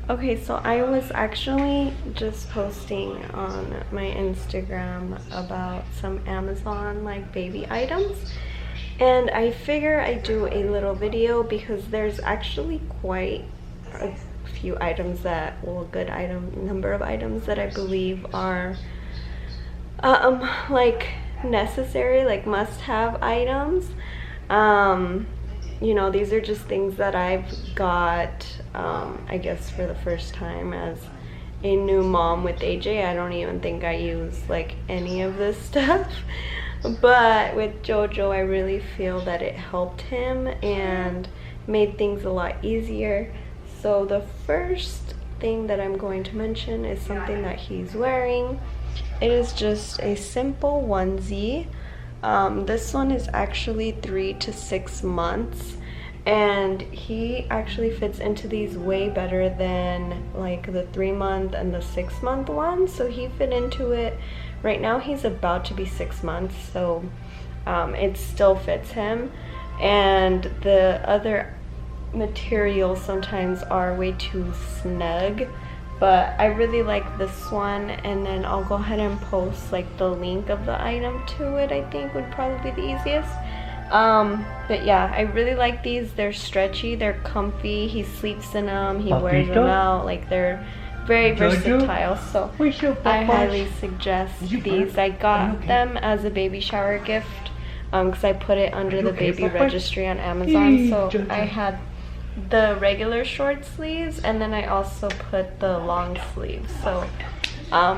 Okay, so I was actually just posting on my Instagram about some Amazon like baby items, and I figure I do a little video because there's actually quite a few items that, well, a good number of items that I believe are like necessary, like must-have items. You know, these are just things that I've got, I guess for the first time as a new mom with AJ. I don't even think I use like any of this stuff, but with Jojo I really feel that it helped him and made things a lot easier. So the first thing that I'm going to mention is something that he's wearing. It is just a simple onesie. This one is actually 3 to 6 months, and he actually fits into these way better than like the 3-month and the 6-month ones. So he fit into it. Right now he's about to be 6 months, so it still fits him. And the other materials sometimes are way too snug, but I really like this one. And then I'll go ahead and post like the link of the item to it. I think would probably be the easiest. But yeah, I really like these. They're stretchy, they're comfy. He sleeps in them, he wears them out. Like, they're very versatile, so I highly suggest these. I got them as a baby shower gift because I put it under the baby registry on Amazon. So I had the regular short sleeves, and then I also put the long sleeves. So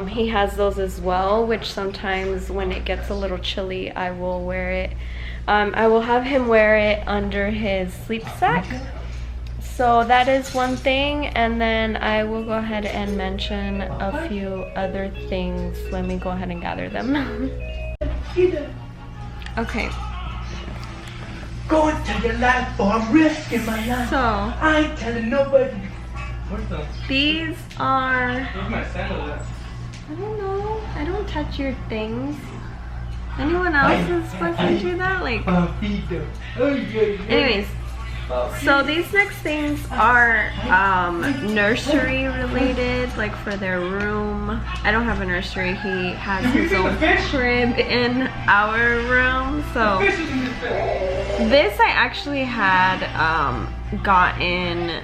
he has those as well, which sometimes when it gets a little chilly I will wear it. I will have him wear it under his sleep sack. So that is one thing, and then I will go ahead and mention a few other things. Let me go ahead and gather them. Okay. Going to your life, for I'm risking my life. So I ain't telling nobody. These are, Where's my sandal at? I don't know. I don't touch your things. Anyone else is supposed to do that? Like, anyways, so these next things are nursery related, like for their room. I don't have a nursery. He has his own crib in our room. So this I actually had gotten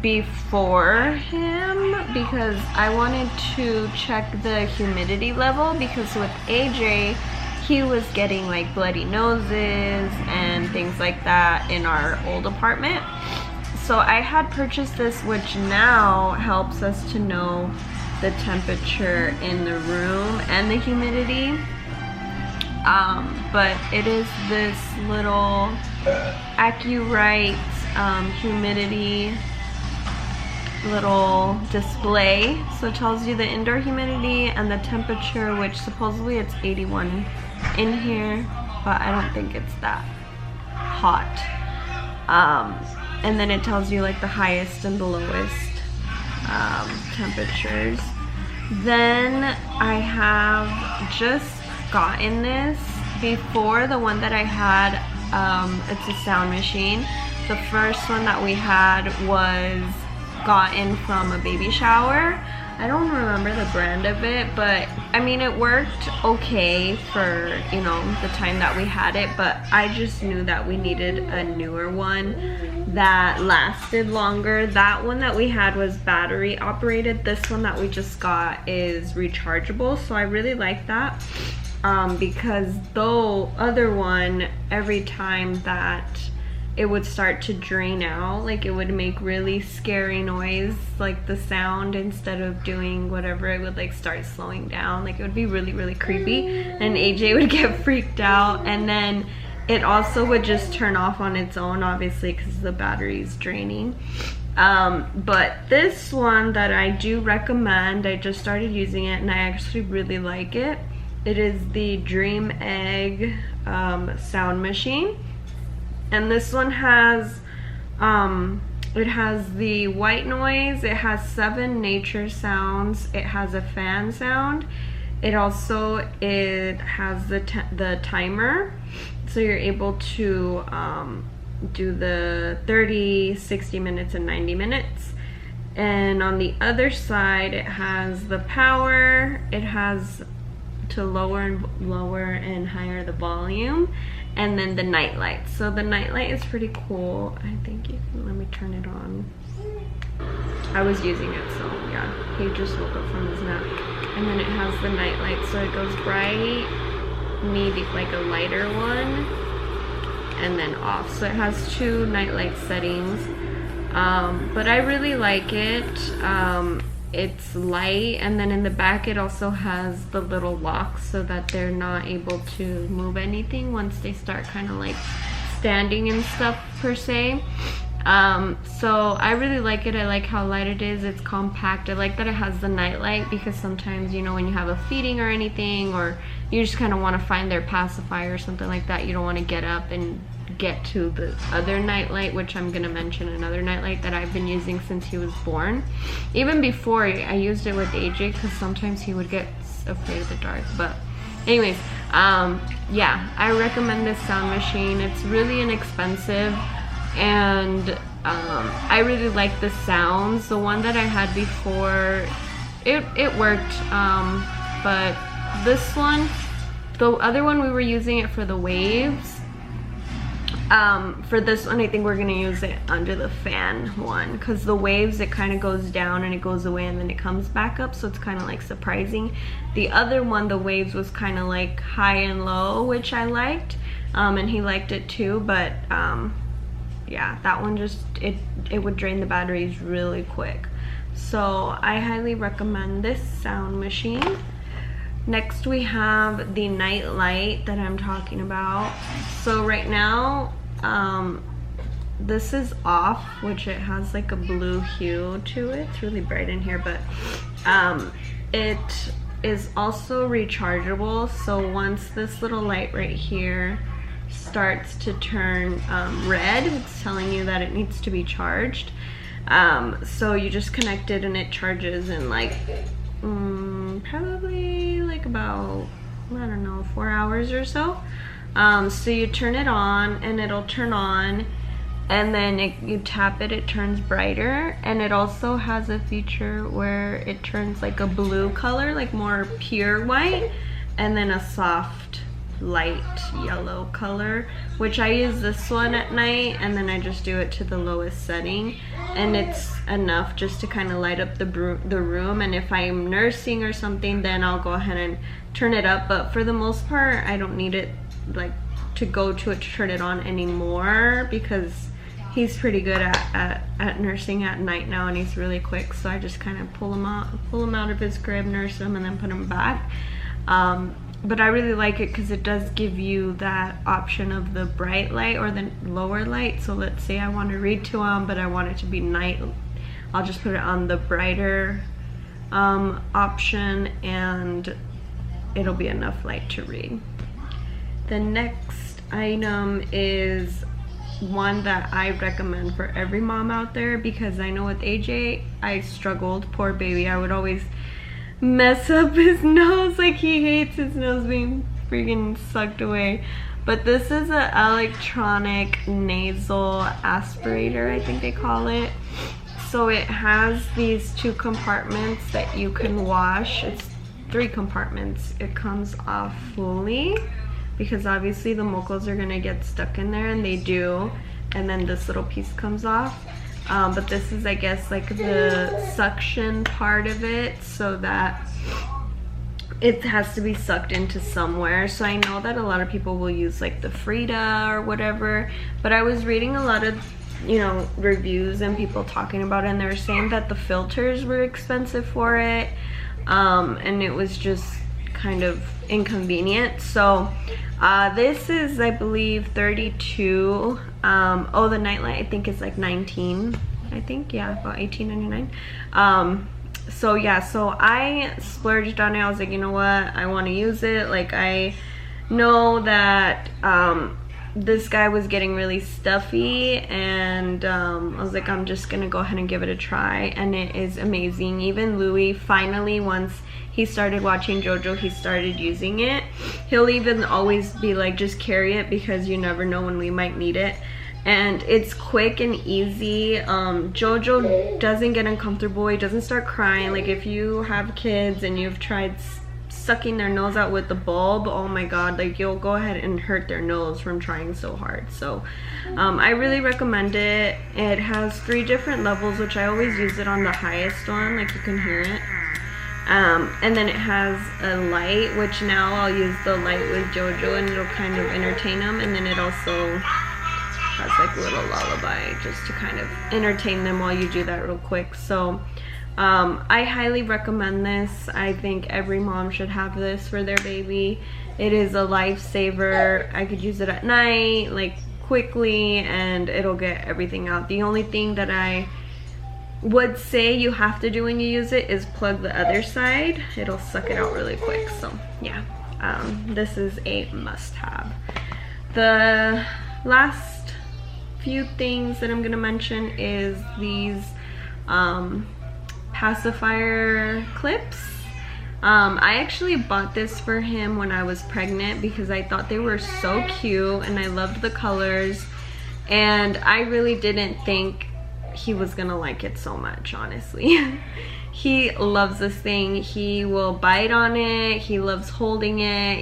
before him because I wanted to check the humidity level, because with AJ he was getting like bloody noses and things like that in our old apartment. So I had purchased this, which now helps us to know the temperature in the room and the humidity. But it is this little AccuRite humidity little display. So it tells you the indoor humidity and the temperature, which supposedly it's 81 in here, but I don't think it's that hot. And then it tells you like the highest and the lowest temperatures. Then I have just gotten this before. The one that I had, it's a sound machine. The first one that we had was gotten from a baby shower. I don't remember the brand of it, but I mean it worked okay for, you know, the time that we had it, but I just knew that we needed a newer one that lasted longer. That one that we had was battery operated. This one that we just got is rechargeable, so I really like that. Because the other one, every time that it would start to drain out, like it would make really scary noise, like the sound, instead of doing whatever, it would like start slowing down. Like it would be really, really creepy, and AJ would get freaked out. And then it also would just turn off on its own, obviously, because the battery's draining. But this one that I do recommend, I just started using it and I actually really like it. It is the Dream Egg sound machine. And this one has, it has the white noise, it has 7 nature sounds, it has a fan sound. It also, it has the timer, so you're able to do the 30, 60 minutes, and 90 minutes. And on the other side, it has the power. It has to lower and higher the volume, and then the night light. So the night light is pretty cool. I think you can, let me turn it on. I was using it, so yeah, he just woke up from his nap. And then it has the night light, so it goes bright, maybe like a lighter one, and then off. So it has 2 night light settings. But I really like it. It's light, and then in the back it also has the little locks so that they're not able to move anything once they start kind of like standing and stuff per se. So I really like it. I like how light it is. It's compact. I like that it has the night light, because sometimes, you know, when you have a feeding or anything, or you just kind of want to find their pacifier or something like that, you don't want to get up and get to the other night light, which I'm gonna mention another night light that I've been using since he was born. Even before, I used it with AJ because sometimes he would get afraid of the dark. But anyways, yeah, I recommend this sound machine. It's really inexpensive, and I really like the sounds. The one that I had before, it worked, but this one, the other one, we were using it for the waves. For this one, I think we're gonna use it under the fan one, because the waves, it kind of goes down and it goes away and then it comes back up, so it's kind of like surprising. The other one, the waves was kind of like high and low, which I liked, and he liked it too. But yeah, that one just, it would drain the batteries really quick. So I highly recommend this sound machine. Next we have the night light that I'm talking about. So right now, this is off, which it has like a blue hue to it. It's really bright in here, but it is also rechargeable. So once this little light right here starts to turn red, it's telling you that it needs to be charged. So you just connect it and it charges in like probably like about, I don't know, 4 hours or so. So you turn it on and it'll turn on, and then you tap it, it turns brighter. And it also has a feature where it turns like a blue color, like more pure white, and then a soft light yellow color, which I use this one at night, and then I just do it to the lowest setting, and it's enough just to kind of light up the room. And if I'm nursing or something, then I'll go ahead and turn it up, but for the most part I don't need it like to go to it to turn it on anymore, because he's pretty good at nursing at night now, and he's really quick. So I just kind of pull him out of his crib, nurse him, and then put him back. But I really like it because it does give you that option of the bright light or the lower light. So let's say I want to read to him, but I want it to be night. I'll just put it on the brighter option, and it'll be enough light to read. The next item is one that I recommend for every mom out there, because I know with AJ, I struggled, poor baby. I would always mess up his nose, like he hates his nose being freaking sucked away. But this is an electronic nasal aspirator, I think they call it. So it has these 2 compartments that you can wash. It's 3 compartments. It comes off fully, because obviously the mocos are gonna get stuck in there, and they do. And then this little piece comes off. But this is, I guess, like the suction part of it, so that it has to be sucked into somewhere. So I know that a lot of people will use like the Frida or whatever, but I was reading a lot of, you know, reviews and people talking about it, and they were saying that the filters were expensive for it, and it was just kind of inconvenient. So this is, I believe, 32. Oh, the nightlight I think is like 19, I think, yeah, about $18.99. So yeah, so I splurged on it. I was like, you know what, I want to use it. Like, I know that this guy was getting really stuffy, and I was like, I'm just gonna go ahead and give it a try, and it is amazing. Even Louis, finally, once he started watching JoJo, he started using it. He'll even always be like, just carry it, because you never know when we might need it. and it's quick and easy. Jojo doesn't get uncomfortable, he doesn't start crying. Like if you have kids and you've tried sucking their nose out with the bulb, oh my god, like you'll go ahead and hurt their nose from trying so hard. So I really recommend it. It has 3 different levels, which I always use it on the highest one, like you can hear it. And then it has a light, which now I'll use the light with Jojo and it'll kind of entertain them. And then it also has like a little lullaby just to kind of entertain them while you do that real quick. So I highly recommend this. I think every mom should have this for their baby. It is a lifesaver. I could use it at night, like quickly, and it'll get everything out. The only thing that I would say you have to do when you use it is plug the other side. It'll suck it out really quick. So yeah, this is a must-have. The last few things that I'm gonna mention is these pacifier clips. I actually bought this for him when I was pregnant because I thought they were so cute and I loved the colors, and I really didn't think he was gonna like it so much, honestly. He loves this thing. He will bite on it. He loves holding it.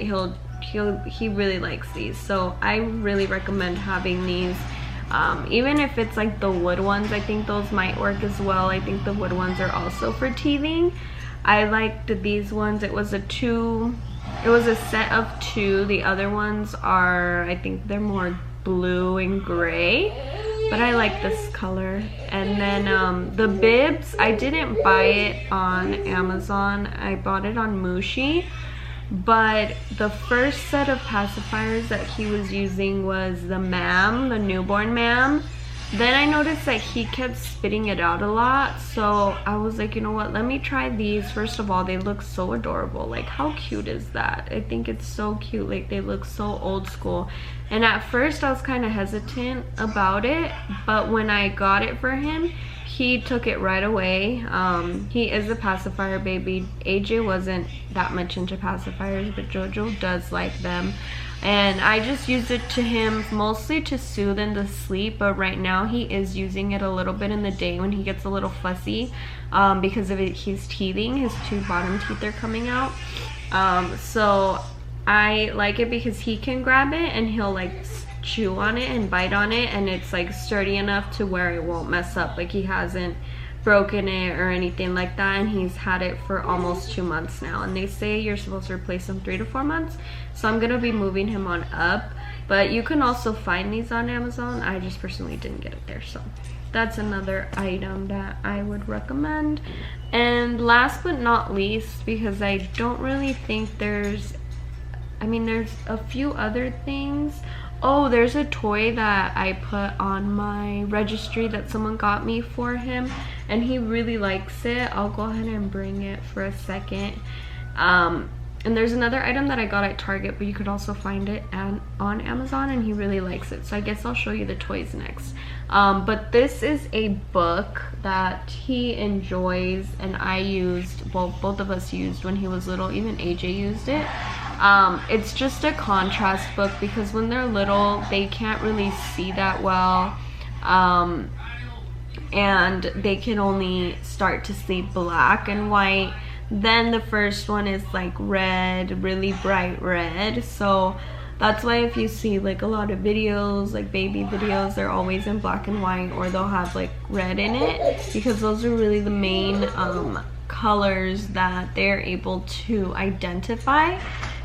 He really likes these. So I really recommend having these. Even if it's like the wood ones, I think those might work as well. I think the wood ones are also for teething. I liked these ones. It was a set of 2. The other ones are, I think they're more blue and gray, but I like this color. And then the bibs, I didn't buy it on Amazon. I bought it on Mushi. But the first set of pacifiers that he was using was the Mam, the newborn Mam. Then I noticed that he kept spitting it out a lot, so I was like, you know what, let me try these. First of all, they look so adorable. Like, how cute is that? I think it's so cute. Like, they look so old school. And at first I was kind of hesitant about it, but when I got it for him, he took it right away. He is a pacifier baby. AJ wasn't that much into pacifiers, but Jojo does like them. And I just used it to him mostly to soothe and to sleep, but right now he is using it a little bit in the day when he gets a little fussy because of it. He's teething. His 2 bottom teeth are coming out. So I like it because he can grab it and he'll like chew on it and bite on it, and it's like sturdy enough to where it won't mess up. Like, he hasn't broken it or anything like that, and he's had it for almost 2 months now, and they say you're supposed to replace them 3 to 4 months. So I'm gonna be moving him on up, but you can also find these on Amazon. I just personally didn't get it there, so that's another item that I would recommend. And last but not least, because I don't really think there's a few other things. Oh, there's a toy that I put on my registry that someone got me for him, and he really likes it. I'll go ahead and bring it for a second. And there's another item that I got at Target, but you could also find it on Amazon, and he really likes it. So I guess I'll show you the toys next. But this is a book that he enjoys, and I used, well, both of us used when he was little. Even AJ used it. It's just a contrast book because when they're little, they can't really see that well. And they can only start to see black and white. Then the first one is like red, really bright red. So that's why if you see like a lot of videos, like baby videos, they're always in black and white, or they'll have like red in it, because those are really the main colors that they're able to identify.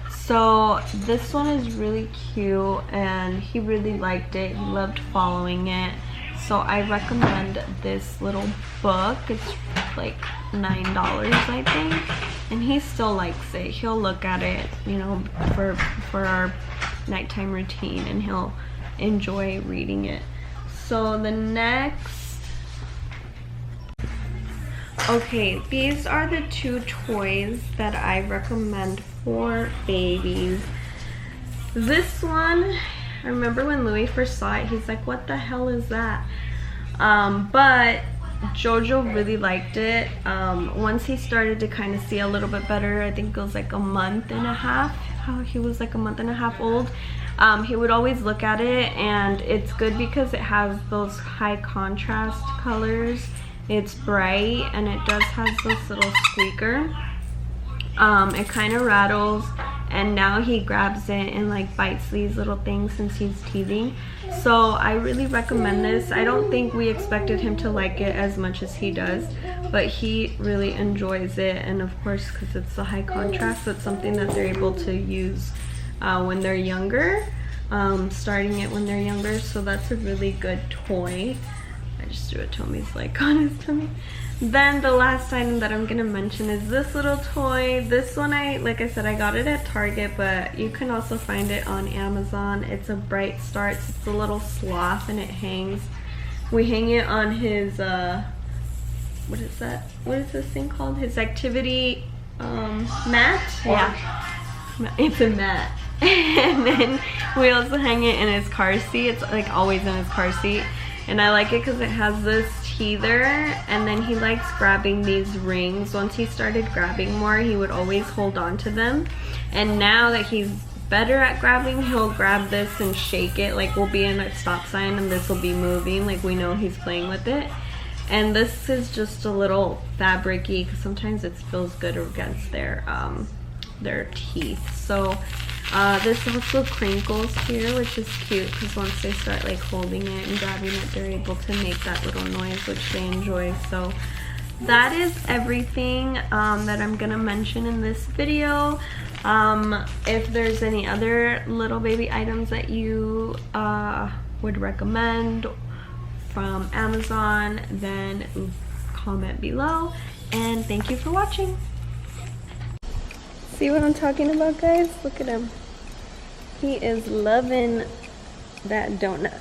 So this one is really cute, and he really liked it. He loved following it. So I recommend this little book. It's like $9, I think, and he still likes it. He'll look at it, you know, for our nighttime routine, and he'll enjoy reading it. So the next, okay, these are the 2 toys that I recommend for babies. This one, I remember when Louis first saw it, he's like, what the hell is that? But Jojo really liked it. Once he started to kind of see a little bit better, I think it was like a month and a half, how he was like a month and a half old, he would always look at it, and it's good because it has those high contrast colors. It's bright and it does have this little squeaker. It kind of rattles, and now he grabs it and like bites these little things since he's teething. So I really recommend this. I don't think we expected him to like it as much as he does, but he really enjoys it. And of course, because it's a high contrast, it's something that they're able to use when they're younger, starting it when they're younger. So that's a really good toy. I just threw a Tommy's like on his tummy. Then the last item that I'm gonna mention is this little toy. This one, like I said, I got it at Target, but you can also find it on Amazon. It's a Bright Starts. It's a little sloth and it hangs. We hang it on his what is that? What is this thing called? His activity mat? Yeah. It's a mat. And then we also hang it in his car seat. It's like always in his car seat. And I like it because it has this teether, and then he likes grabbing these rings. Once he started grabbing more, he would always hold on to them. And now that he's better at grabbing, he'll grab this and shake it. Like we'll be in a stop sign and this will be moving, like we know he's playing with it. And this is just a little fabric-y because sometimes it feels good against their teeth. So this also crinkles here, which is cute because once they start like holding it and grabbing it, they're able to make that little noise, which they enjoy. So that is everything that I'm gonna mention in this video. If there's any other little baby items that you would recommend from Amazon, then comment below. And thank you for watching. See what I'm talking about, guys? Look at him. He is loving that donut.